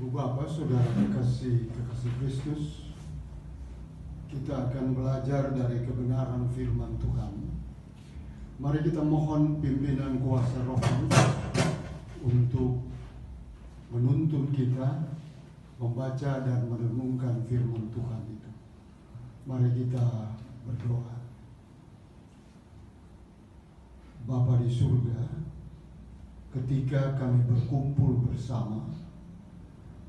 Ibu Bapak, Saudara kekasih Kristus, kita akan belajar dari kebenaran firman Tuhan. Mari kita mohon pimpinan kuasa Roh Kudus untuk menuntun kita membaca dan merenungkan firman Tuhan itu. Mari kita berdoa. Bapa di surga, ketika kami berkumpul bersama,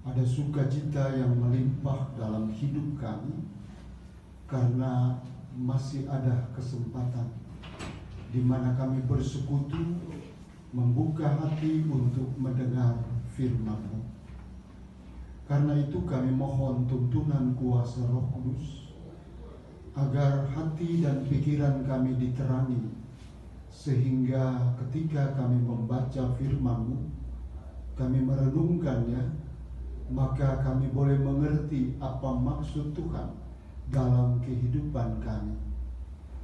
ada sukacita yang melimpah dalam hidup kami karena masih ada kesempatan di mana kami bersekutu, membuka hati untuk mendengar firman-Mu. Karena itu kami mohon tuntunan kuasa Roh Kudus agar hati dan pikiran kami diterangi, sehingga ketika kami membaca firman-Mu, kami merenungkannya, maka kami boleh mengerti apa maksud Tuhan dalam kehidupan kami.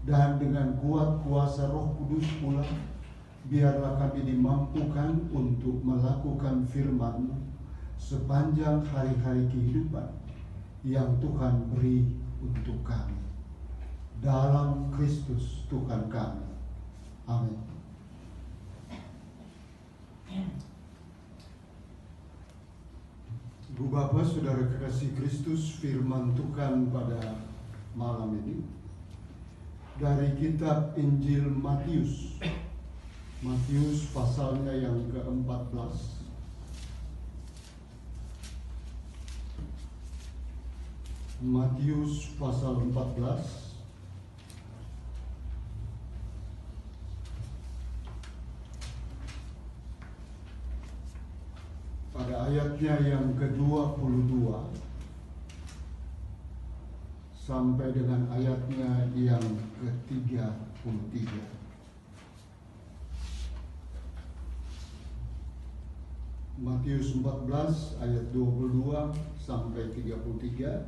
Dan dengan kuat kuasa Roh Kudus pula, biarlah kami dimampukan untuk melakukan firman-Mu sepanjang hari-hari kehidupan yang Tuhan beri untuk kami. Dalam Kristus Tuhan kami. Amin. Ibu Bapak, Saudara kekasih Kristus, firman Tuhan pada malam ini dari kitab Injil Matius pasalnya yang ke-14. Matius pasal 14 pada ayatnya yang ke-22 sampai dengan ayatnya yang ke-33. Matius 14 ayat 22 sampai 33,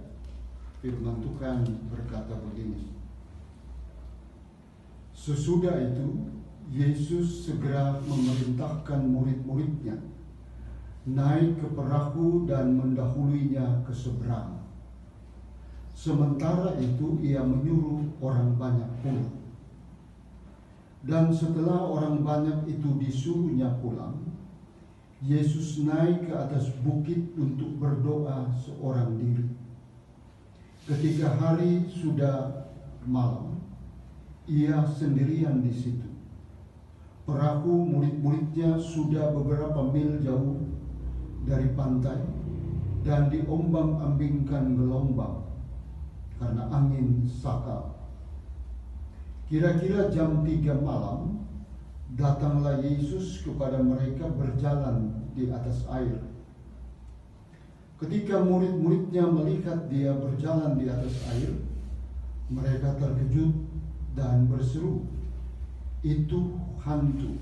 firman Tuhan berkata begini. Sesudah itu Yesus segera memerintahkan murid-muridnya naik ke perahu dan mendahuluinya ke seberang. Sementara itu ia menyuruh orang banyak pulang. Dan setelah orang banyak itu disuruhnya pulang, Yesus naik ke atas bukit untuk berdoa seorang diri. Ketika hari sudah malam, ia sendirian di situ. Perahu murid-muridnya sudah beberapa mil jauh dari pantai dan diombang-ambingkan gelombang karena angin sakal. Kira-kira jam 3 malam, datanglah Yesus kepada mereka berjalan di atas air. Ketika murid-muridnya melihat dia berjalan di atas air, mereka terkejut dan berseru, "Itu hantu."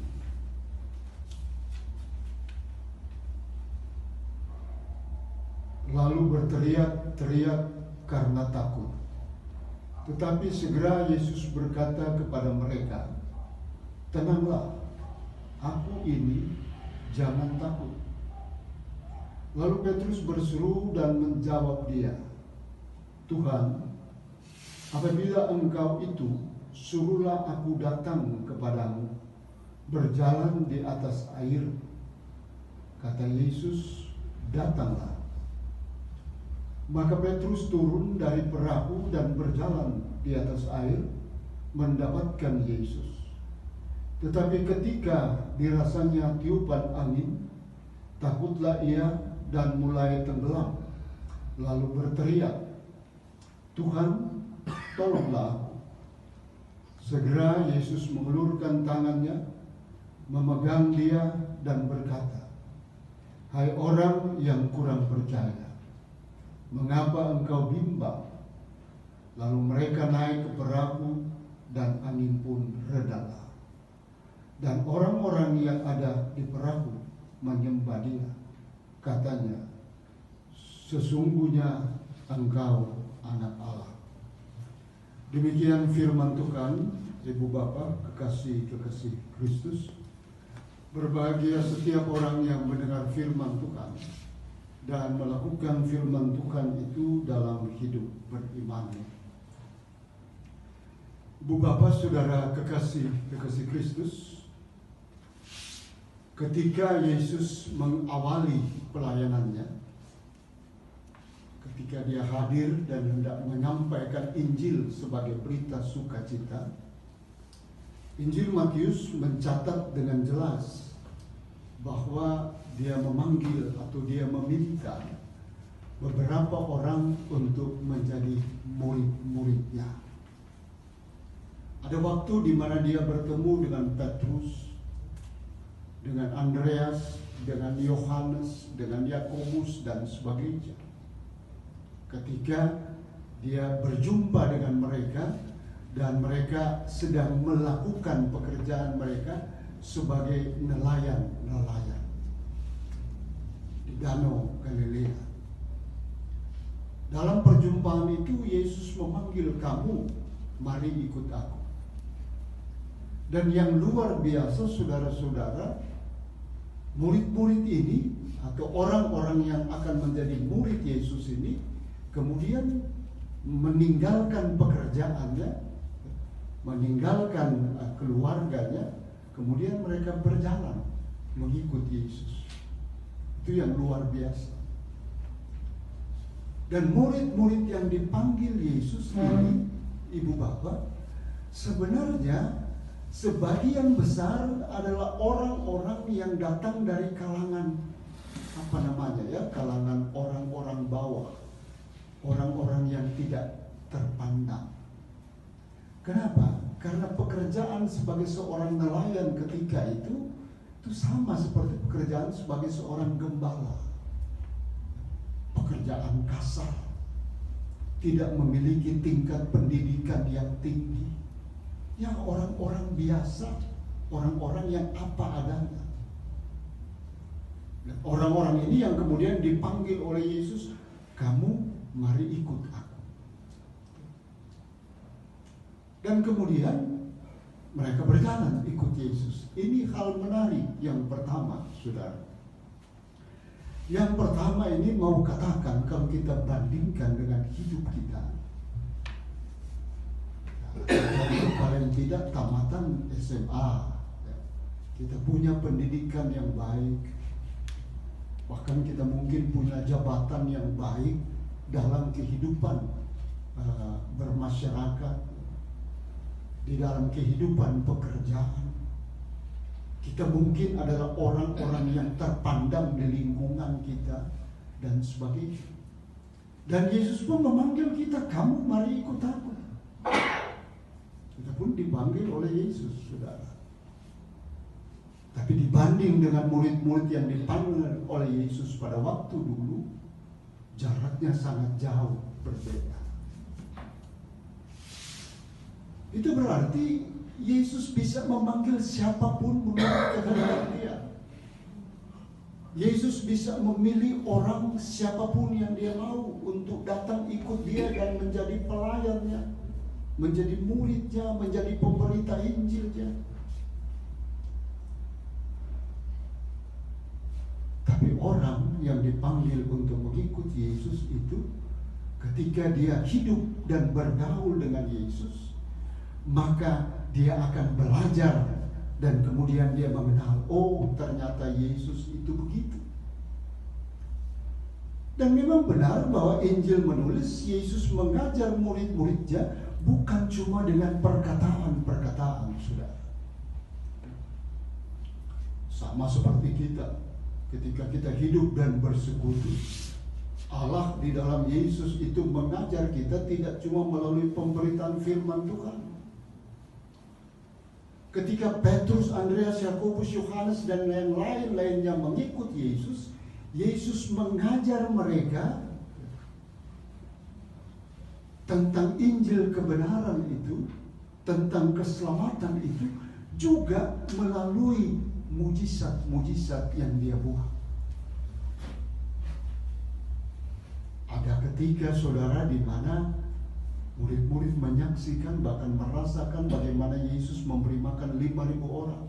Lalu berteriak-teriak karena takut. Tetapi segera Yesus berkata kepada mereka, "Tenanglah, aku ini, jangan takut." Lalu Petrus berseru dan menjawab dia, "Tuhan, apabila Engkau itu, suruhlah aku datang kepadamu, berjalan di atas air." Kata Yesus, "Datanglah." Maka Petrus turun dari perahu dan berjalan di atas air mendapatkan Yesus. Tetapi ketika dirasanya tiupan angin, takutlah ia dan mulai tenggelam, lalu berteriak, "Tuhan, tolonglah aku." Segera Yesus mengulurkan tangannya, memegang dia dan berkata, "Hai orang yang kurang percaya, mengapa engkau bimbang?" Lalu mereka naik ke perahu dan angin pun redalah. Dan orang-orang yang ada di perahu menyembah dia. Katanya, "Sesungguhnya engkau anak Allah." Demikian firman Tuhan. Ibu Bapak, kekasih Kristus, berbahagia setiap orang yang mendengar firman Tuhan dan melakukan firman Tuhan itu dalam hidup berimannya. Ibu Bapak Saudara kekasih Kristus, ketika Yesus mengawali pelayanannya, ketika dia hadir dan hendak menyampaikan Injil sebagai berita sukacita, Injil Matius mencatat dengan jelas bahwa dia memanggil atau dia meminta beberapa orang untuk menjadi murid-muridnya. Ada waktu di mana dia bertemu dengan Petrus, dengan Andreas, dengan Yohanes, dengan Yakobus dan sebagainya. Ketika dia berjumpa dengan mereka dan mereka sedang melakukan pekerjaan mereka sebagai nelayan-nelayan di Danau Galilea. Dalam perjumpaan itu Yesus memanggil, kamu mari ikut aku. Dan yang luar biasa saudara-saudara, murid-murid ini atau orang-orang yang akan menjadi murid Yesus ini kemudian meninggalkan pekerjaannya, meninggalkan keluarganya, kemudian mereka berjalan mengikut Yesus. Itu yang luar biasa. Dan murid-murid yang dipanggil Yesus ini, Ibu Bapak, sebenarnya sebagian besar adalah orang-orang yang datang dari kalangan kalangan orang-orang bawah, orang-orang yang tidak terpandang. Kenapa? Karena pekerjaan sebagai seorang nelayan ketika itu sama seperti pekerjaan sebagai seorang gembala. Pekerjaan kasar, tidak memiliki tingkat pendidikan yang tinggi. Yang orang-orang biasa, orang-orang yang apa adanya. Dan orang-orang ini yang kemudian dipanggil oleh Yesus, kamu mari ikut aku. Dan kemudian mereka berjalan ikut Yesus. Ini hal menarik yang pertama, saudara. Yang pertama ini mau katakan, kalau kita bandingkan dengan hidup kita, paling tidak tamatan SMA, kita punya pendidikan yang baik, bahkan kita mungkin punya jabatan yang baik dalam kehidupan bermasyarakat, di dalam kehidupan pekerjaan. Kita mungkin adalah orang-orang yang terpandang di lingkungan kita dan sebagainya. Dan Yesus pun memanggil kita, kamu mari ikut aku. Kita pun dipanggil oleh Yesus, saudara. Tapi dibanding dengan murid-murid yang dipanggil oleh Yesus pada waktu dulu, jaraknya sangat jauh berbeda. Itu berarti Yesus bisa memanggil siapapun menurut kehendak Dia. Yesus bisa memilih orang siapapun yang Dia mau untuk datang ikut Dia dan menjadi pelayannya, menjadi muridnya, menjadi pemberita Injilnya. Tapi orang yang dipanggil untuk mengikut Yesus itu, ketika dia hidup dan bergaul dengan Yesus, maka dia akan belajar dan kemudian dia mengenal, oh ternyata Yesus itu begitu. Dan memang benar bahwa Injil menulis Yesus mengajar murid-muridnya bukan cuma dengan perkataan-perkataan, saudara. Sama seperti kita, ketika kita hidup dan bersekutu, Allah di dalam Yesus itu mengajar kita tidak cuma melalui pemberitaan firman Tuhan. Ketika Petrus, Andreas, Yakobus, Yohanes dan yang lain-lainnya mengikut Yesus, Yesus mengajar mereka tentang Injil kebenaran itu, tentang keselamatan itu, juga melalui mujizat-mujizat yang Dia buat. Ada ketika, saudara, di mana murid-murid menyaksikan, bahkan merasakan bagaimana Yesus memberi makan 5.000 orang.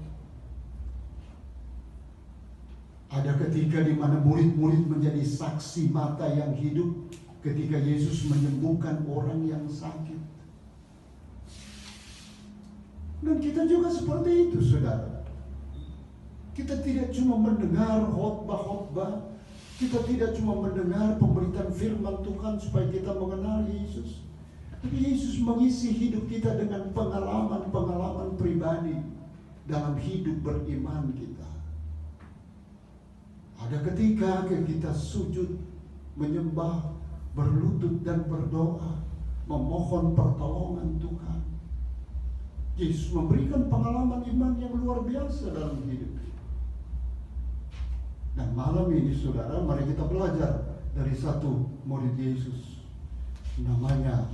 Ada ketika di mana murid-murid menjadi saksi mata yang hidup ketika Yesus menyembuhkan orang yang sakit. Dan kita juga seperti itu, saudara. Kita tidak cuma mendengar khotbah-khotbah, kita tidak cuma mendengar pemberitaan firman Tuhan supaya kita mengenal Yesus, tapi Yesus mengisi hidup kita dengan pengalaman-pengalaman pribadi dalam hidup beriman kita. Ada ketika kita sujud, menyembah, berlutut dan berdoa, memohon pertolongan Tuhan. Yesus memberikan pengalaman iman yang luar biasa dalam hidup kita. Dan malam ini, saudara, mari kita belajar dari satu murid Yesus, namanya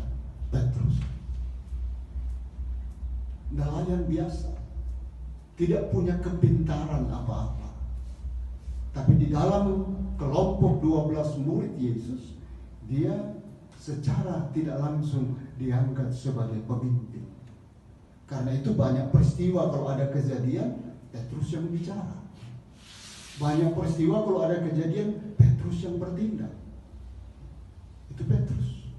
Petrus. Nelayan biasa, tidak punya kepintaran apa-apa, tapi di dalam kelompok 12 murid Yesus, dia secara tidak langsung diangkat sebagai pemimpin. Karena itu banyak peristiwa kalau ada kejadian, Petrus yang bicara. Banyak peristiwa kalau ada kejadian, Petrus yang bertindak. Itu Petrus.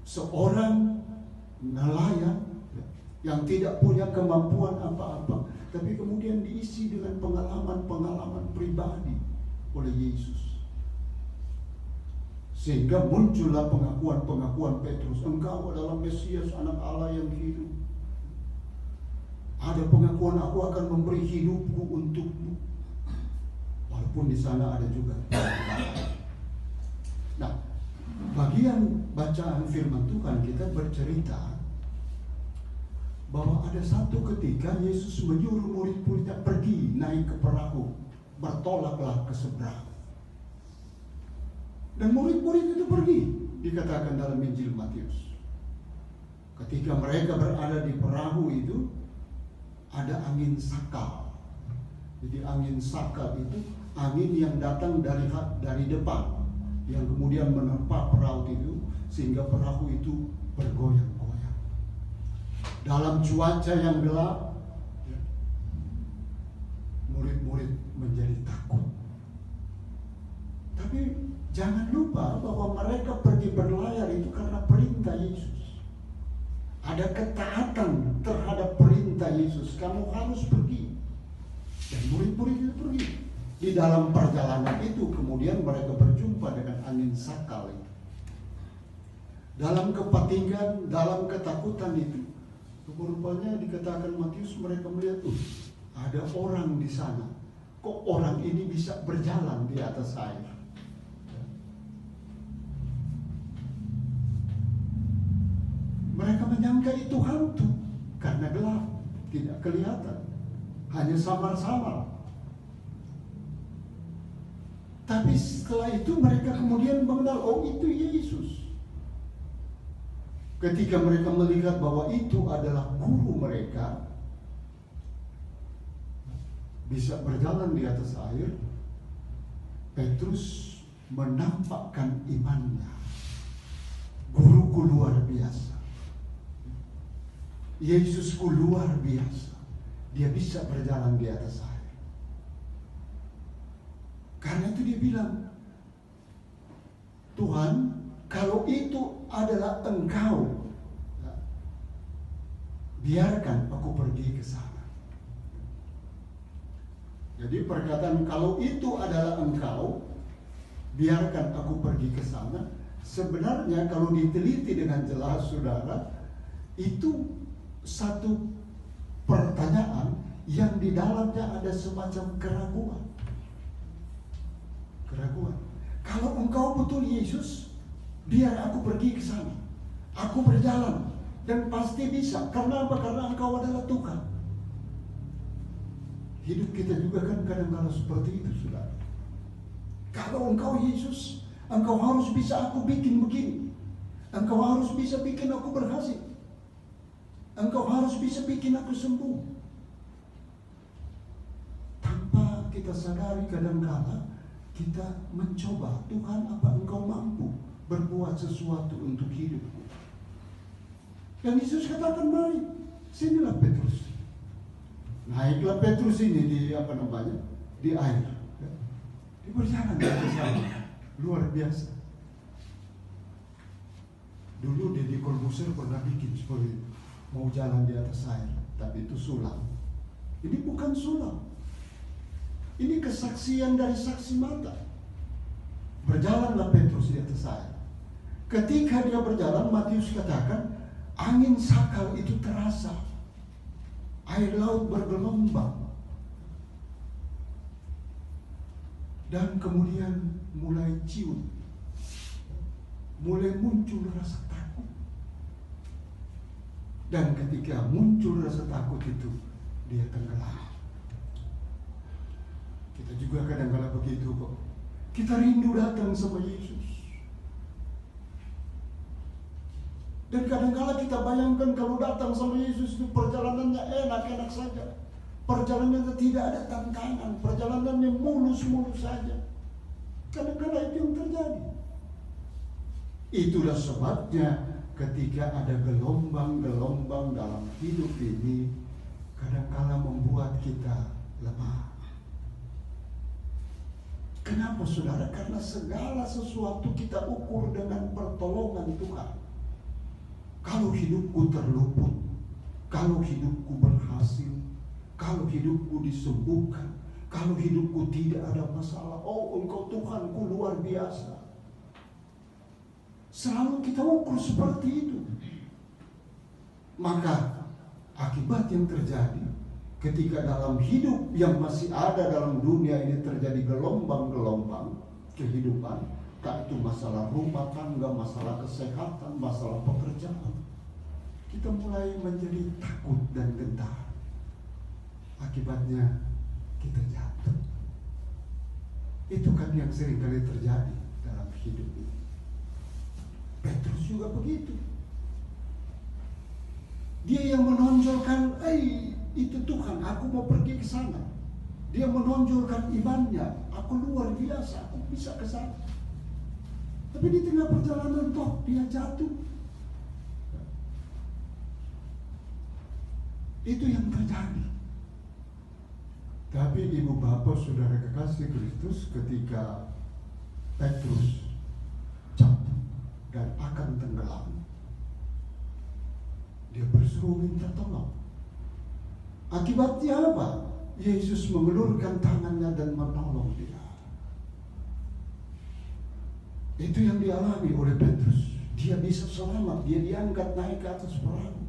Seorang nelayan yang tidak punya kemampuan apa-apa, tapi kemudian diisi dengan pengalaman-pengalaman pribadi oleh Yesus. Sehingga muncullah pengakuan-pengakuan Petrus, engkau adalah Mesias, anak Allah yang hidup. Ada pengakuan, aku akan memberi hidupku untukmu. Walaupun di sana ada juga. Nah, bagian bacaan firman Tuhan kita bercerita bahwa ada satu ketika Yesus menyuruh murid-muridnya pergi naik ke perahu, bertolaklah ke seberang. Dan murid-murid itu pergi, dikatakan dalam Injil Matius. Ketika mereka berada di perahu itu, ada angin sakal. Jadi angin sakal itu angin yang datang dari depan, yang kemudian menerpa perahu itu sehingga perahu itu bergoyang-goyang. Dalam cuaca yang gelap, murid-murid menjadi takut. Tapi jangan lupa bahwa mereka pergi berlayar itu karena perintah Yesus. Ada ketaatan terhadap perintah Yesus. Kamu harus pergi. Dan murid-murid itu pergi. Di dalam perjalanan itu kemudian mereka berjumpa dengan angin sakal itu. Dalam kepatingan, dalam ketakutan itu, rupanya dikatakan Matius, mereka melihat tuh ada orang di sana. Kok orang ini bisa berjalan di atas air? Mereka menyangka itu hantu karena gelap, tidak kelihatan, hanya samar-samar. Tapi setelah itu mereka kemudian mengenal, oh itu Yesus. Ketika mereka melihat bahwa itu adalah guru mereka, bisa berjalan di atas air, Petrus menampakkan imannya. Guruku luar biasa, Yesusku luar biasa, dia bisa berjalan di atas air. Karena itu dia bilang, Tuhan, kalau itu adalah Engkau, biarkan aku pergi ke sana. Jadi perkataan kalau itu adalah Engkau, biarkan aku pergi ke sana, sebenarnya kalau diteliti dengan jelas, saudara, itu satu pertanyaan yang di dalamnya ada semacam keraguan. Keraguan. Kalau Engkau betul Yesus, biar aku pergi ke sana. Aku berjalan dan pasti bisa. Karena apa? Karena Engkau adalah Tuhan. Hidup kita juga kan kadang-kadang seperti itu, saudara. Kalau Engkau Yesus, Engkau harus bisa aku bikin begini. Engkau harus bisa bikin aku berhasil. Engkau harus bisa bikin aku sembuh. Tanpa kita sadari kadang-kala kita mencoba, Tuhan, apa Engkau mampu berbuat sesuatu untuk hidupku? Dan Yesus katakan, mari, sinilah Petrus. Naiklah Petrus ini di di air. Dia berjalan ke sana. Luar biasa. Dulu Deddy Corbuzier pernah bikin seperti mau jalan di atas air, tapi itu sulam. Ini bukan sulam. Ini kesaksian dari saksi mata. Berjalanlah Petrus di atas air. Ketika dia berjalan, Matius katakan, angin sakal itu terasa. Air laut bergelombang. Dan kemudian mulai ciut. Mulai muncul rasa takut. Dan ketika muncul rasa takut itu, dia tenggelam. Kita juga kadang-kala begitu kok. Kita rindu datang sama Yesus. Dan kadang-kala kita bayangkan kalau datang sama Yesus itu perjalanannya enak-enak saja. Perjalanannya tidak ada tantangan. Perjalanannya mulus-mulus saja. Kadang-kala itu yang terjadi. Itulah sebabnya ketika ada gelombang-gelombang dalam hidup ini, kadang-kala membuat kita lemah. Kenapa saudara? Karena segala sesuatu kita ukur dengan pertolongan Tuhan. Kalau hidupku terluput, kalau hidupku berhasil, kalau hidupku disembuhkan, kalau hidupku tidak ada masalah, oh Engkau Tuhanku luar biasa. Selalu kita ukur seperti itu. Maka akibat yang terjadi ketika dalam hidup yang masih ada dalam dunia ini terjadi gelombang-gelombang kehidupan, tak itu masalah rumah tangga, masalah kesehatan, masalah pekerjaan, kita mulai menjadi takut dan gentar. Akibatnya kita jatuh. Itu kan yang sering kali terjadi dalam hidup ini. Petrus juga begitu. Dia yang menonjolkan, itu Tuhan, aku mau pergi ke sana. Dia menonjolkan imannya, aku luar biasa, aku bisa ke sana. Tapi di tengah perjalanan toh dia jatuh. Itu yang terjadi. Tapi ibu bapak saudara kekasih Kristus, ketika Petrus jatuh dan akan tenggelam, dia berseru minta tolong. Akibatnya apa? Yesus mengulurkan tangannya dan menolong dia. Itu yang dialami oleh Petrus. Dia bisa selamat, dia diangkat naik ke atas perahu.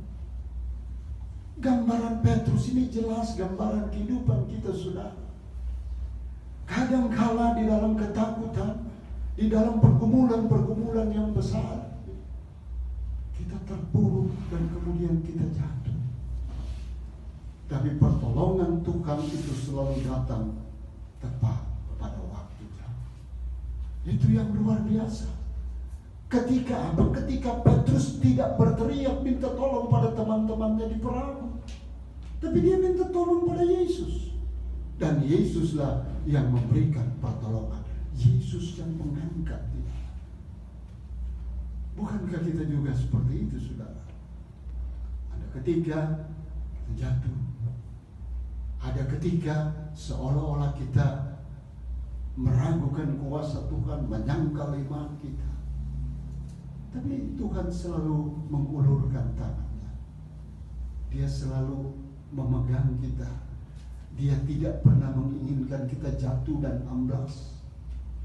Gambaran Petrus ini jelas gambaran kehidupan kita, saudara. Kadang-kala di dalam ketakutan, di dalam pergumulan-pergumulan yang besar, kita terpuruk dan kemudian kita jatuh. Tapi pertolongan Tuhan itu selalu datang tepat pada waktunya. Itu yang luar biasa. Ketika Petrus tidak berteriak minta tolong pada teman-temannya di perahu, tapi dia minta tolong pada Yesus. Dan Yesuslah yang memberikan pertolongan. Yesus yang mengangkat dia. Bukankah kita juga seperti itu, saudara? Ada ketika kita jatuh. Ada ketika seolah-olah kita meragukan kuasa Tuhan, menyangkal iman kita. Tapi Tuhan selalu mengulurkan tangannya. Dia selalu memegang kita. Dia tidak pernah menginginkan kita jatuh dan amblas.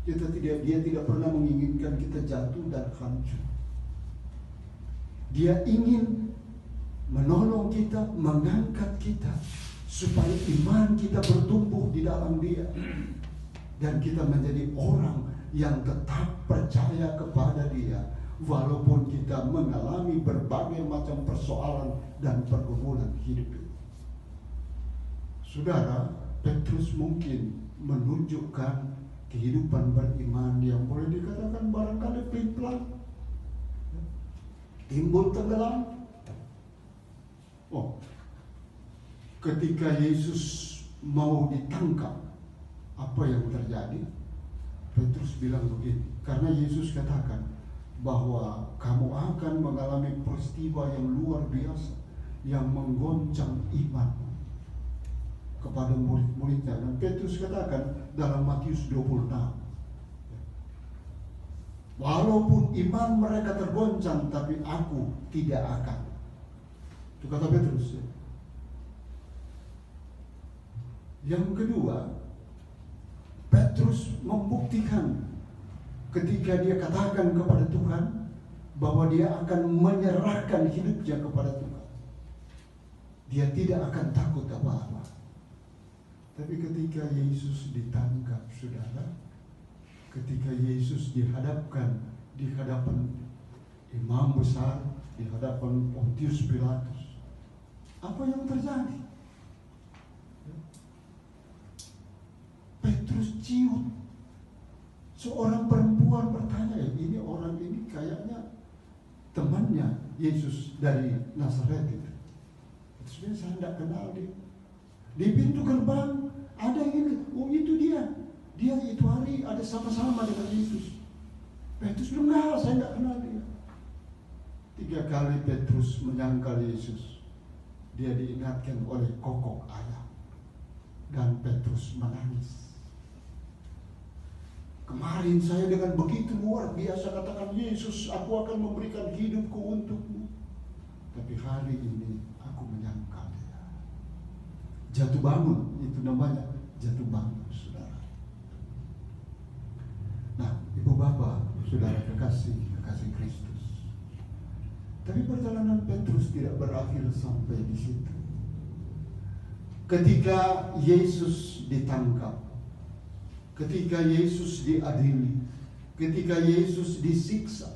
Dia tidak pernah menginginkan kita jatuh dan hancur. Dia ingin menolong kita, mengangkat kita, supaya iman kita bertumbuh di dalam Dia, dan kita menjadi orang yang tetap percaya kepada Dia, walaupun kita mengalami berbagai macam persoalan dan pergumulan hidup ini. Saudara, Petrus mungkin menunjukkan kehidupan beriman yang boleh dikatakan barangkali pelin-pelan, timbul tenggelam. Ketika Yesus mau ditangkap, apa yang terjadi? Petrus bilang begini, karena Yesus katakan bahwa kamu akan mengalami peristiwa yang luar biasa, yang menggoncang iman. kepada murid-muridnya. Dan Petrus katakan dalam Matius 26, walaupun iman mereka tergoncang, tapi aku tidak akan. Itu kata Petrus. Yang kedua, Petrus membuktikan ketika dia katakan kepada Tuhan bahwa dia akan menyerahkan hidupnya kepada Tuhan. Dia tidak akan takut apa-apa. Tapi ketika Yesus ditangkap, saudara, ketika Yesus dihadapkan di hadapan imam besar, di hadapan Pontius Pilatus, apa yang terjadi? Petrus ciut. Seorang perempuan bertanya, ini orang ini kayaknya temannya Yesus dari Nazaret itu. Sebenarnya saya tidak kenal dia. Di pintu gerbang ada yang ini, oh itu dia. Dia itu hari ada sama-sama dengan Yesus. Petrus bilang, enggak, saya tidak kenal dia. 3 kali Petrus menyangkal Yesus. Dia diingatkan oleh kokok ayam. Dan Petrus menangis. Kemarin saya dengan begitu luar biasa katakan, Yesus, aku akan memberikan hidupku untukmu. Tapi hari ini aku menyangkal dia. Jatuh bangun, itu namanya jatuh bangun, saudara. Nah, ibu bapak, saudara kekasih Kristus. Tapi perjalanan Petrus tidak berakhir sampai di situ. Ketika Yesus ditangkap, ketika Yesus diadili, ketika Yesus disiksa,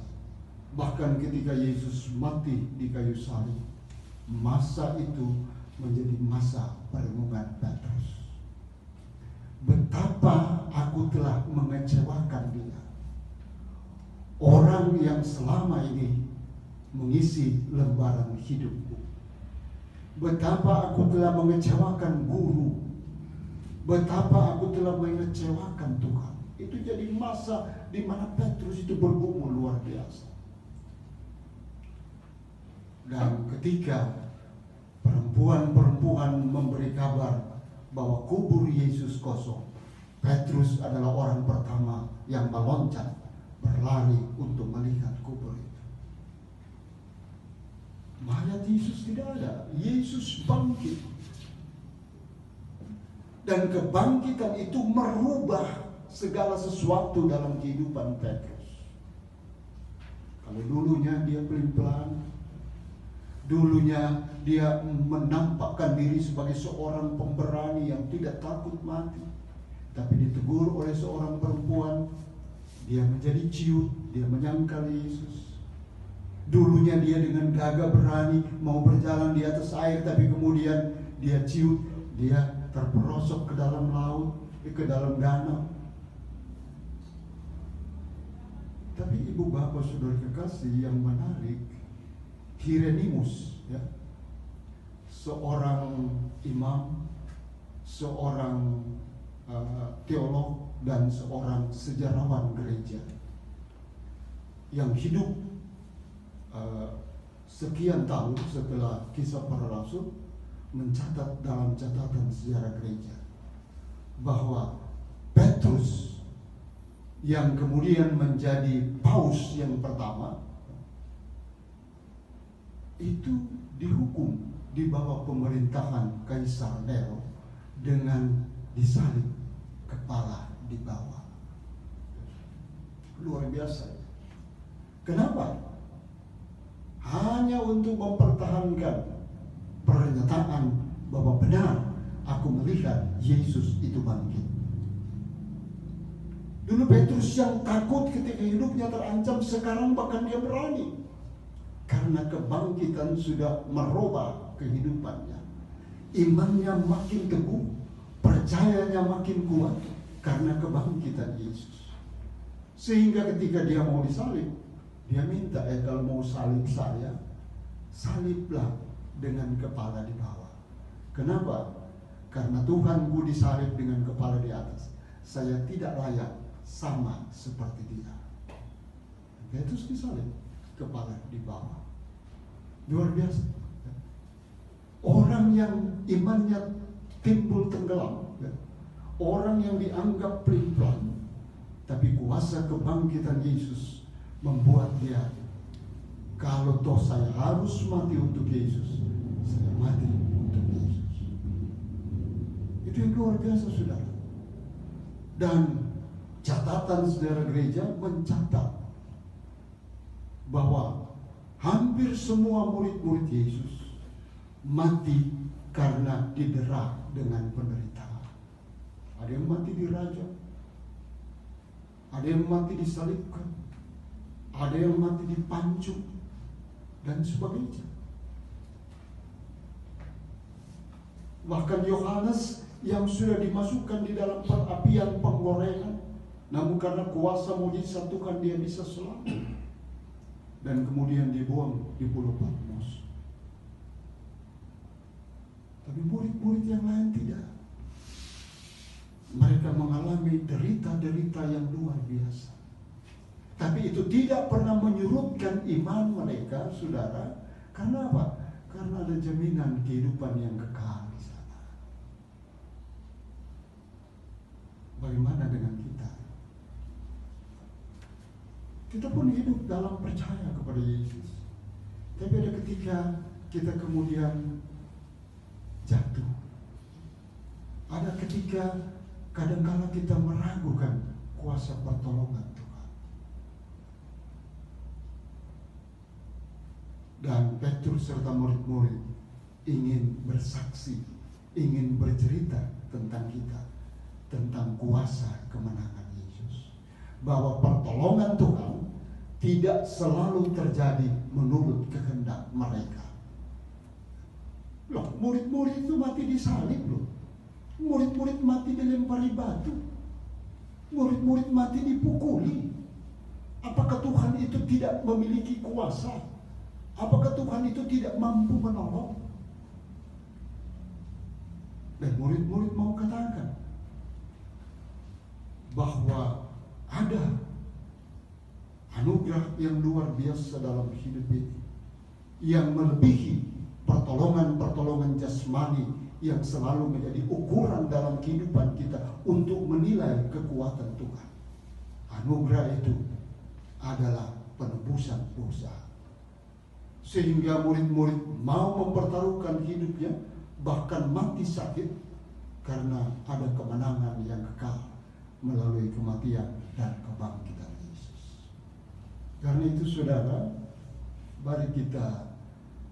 bahkan ketika Yesus mati di kayu salib, masa itu menjadi masa perenungan Petrus. Betapa aku telah mengecewakan dia, orang yang selama ini mengisi lembaran hidupku. Betapa aku telah mengecewakan guru, betapa aku telah mengecewakan Tuhan. Itu jadi masa di mana Petrus itu bergumul luar biasa. Dan ketika perempuan-perempuan memberi kabar bahwa kubur Yesus kosong, Petrus adalah orang pertama yang meloncat berlari untuk melihat kubur itu. Mayat Yesus tidak ada, Yesus bangkit. Dan kebangkitan itu merubah segala sesuatu dalam kehidupan Petrus. Kalau dulunya dia pelin-pelan, dulunya dia menampakkan diri sebagai seorang pemberani yang tidak takut mati, tapi ditegur oleh seorang perempuan, dia menjadi ciut, dia menyangkal Yesus. Dulunya dia dengan gagah berani mau berjalan di atas air, tapi kemudian dia ciut, dia terperosok ke dalam laut, ke dalam danau. Tapi ibu bapak saudara kekasih, yang menarik, Hieronymus, ya, seorang imam, seorang teolog dan seorang sejarawan gereja yang hidup sekian tahun setelah Kisah Para Rasul, mencatat dalam catatan sejarah gereja bahwa Petrus yang kemudian menjadi paus yang pertama itu dihukum di bawah pemerintahan Kaisar Nero dengan disalib kepala di bawah. Luar biasa. Kenapa? Hanya untuk mempertahankan pernyataan bahwa benar aku melihat Yesus itu bangkit. Dulu Petrus yang takut ketika hidupnya terancam, sekarang bahkan dia berani. Karena kebangkitan sudah merubah kehidupannya. Imannya makin teguh, percayanya makin kuat karena kebangkitan Yesus. Sehingga ketika dia mau disalib, dia minta, kalau mau salib saya, saliblah dengan kepala di bawah. Kenapa? Karena Tuhanku disalib dengan kepala di atas. Saya tidak layak sama seperti dia. Petrus disalib kepala di bawah. Luar biasa. Orang yang imannya timbul tenggelam, ya. Orang yang dianggap pelin-pelan, tapi kuasa kebangkitan Yesus membuat dia, kalau toh saya harus mati untuk Yesus, saya mati untuk Yesus. Itu yang luar biasa, saudara. Dan catatan saudara gereja mencatat bahwa hampir semua murid-murid Yesus mati karena didera dengan penderitaan. Ada yang mati dirajam, ada yang mati disalibkan, ada yang mati dipancung, dan sebagainya. Bahkan Yohanes yang sudah dimasukkan di dalam perapian penggorengan, namun karena kuasa mujizat Tuhan dia bisa selamat, dan kemudian dibuang di Pulau Patmos. Tapi murid-murid yang lain tidak. Mereka mengalami derita-derita yang luar biasa. Tapi itu tidak pernah menyurutkan iman mereka, saudara. Karena apa? Karena ada jaminan kehidupan yang kekal di sana. Bagaimana dengan kita? Kita pun hidup dalam percaya kepada Yesus. Tapi ada ketika kita kemudian jatuh. Ada ketika kadang-kala kita meragukan kuasa pertolongan Tuhan. Dan Petrus serta murid-murid ingin bersaksi, ingin bercerita tentang kita, tentang kuasa kemenangan Yesus. Bahwa pertolongan Tuhan tidak selalu terjadi menurut kehendak mereka. Loh, murid-murid itu mati disalib loh. Murid-murid mati dilempari batu. Murid-murid mati dipukuli. Apakah Tuhan itu tidak memiliki kuasa? Apakah Tuhan itu tidak mampu menolong? Dan murid-murid mau katakan bahwa ada anugerah yang luar biasa dalam hidup ini, yang melebihi pertolongan-pertolongan jasmani yang selalu menjadi ukuran dalam kehidupan kita untuk menilai kekuatan Tuhan. Anugerah itu adalah penebusan dosa. Sehingga murid-murid mau mempertaruhkan hidupnya, bahkan mati sakit, karena ada kemenangan yang kekal melalui kematian dan kebangkitan Yesus. Karena itu saudara, mari kita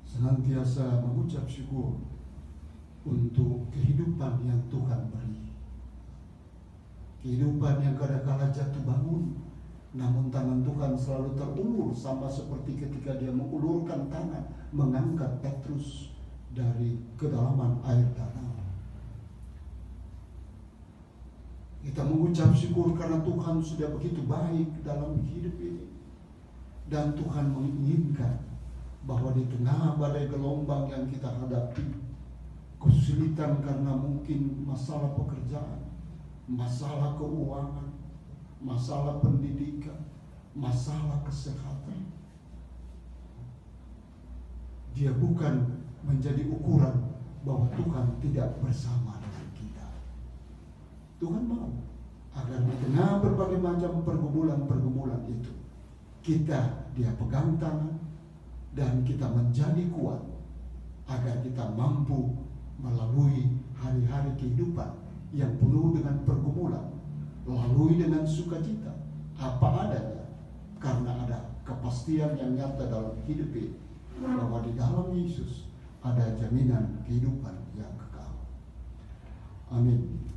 senantiasa mengucap syukur untuk kehidupan yang Tuhan beri. Kehidupan yang kadang-kala jatuh bangun, namun tangan Tuhan selalu terulur, sama seperti ketika dia mengulurkan tangan mengangkat Petrus dari kedalaman air danau. Kita mengucap syukur karena Tuhan sudah begitu baik dalam hidup ini. Dan Tuhan menginginkan bahwa di tengah badai gelombang yang kita hadapi, kesulitan karena mungkin masalah pekerjaan, masalah keuangan, masalah pendidikan, masalah kesehatan, dia bukan menjadi ukuran bahwa Tuhan tidak bersama dengan kita. Tuhan mau agar di tengah berbagai macam pergumulan-pergumulan itu, dia pegang tangan dan kita menjadi kuat, agar kita mampu melalui hari-hari kehidupan yang penuh dengan pergumulan, lalui dengan sukacita, apa adanya, karena ada kepastian yang nyata dalam hidup ini, bahwa di dalam Yesus ada jaminan kehidupan yang kekal. Amin.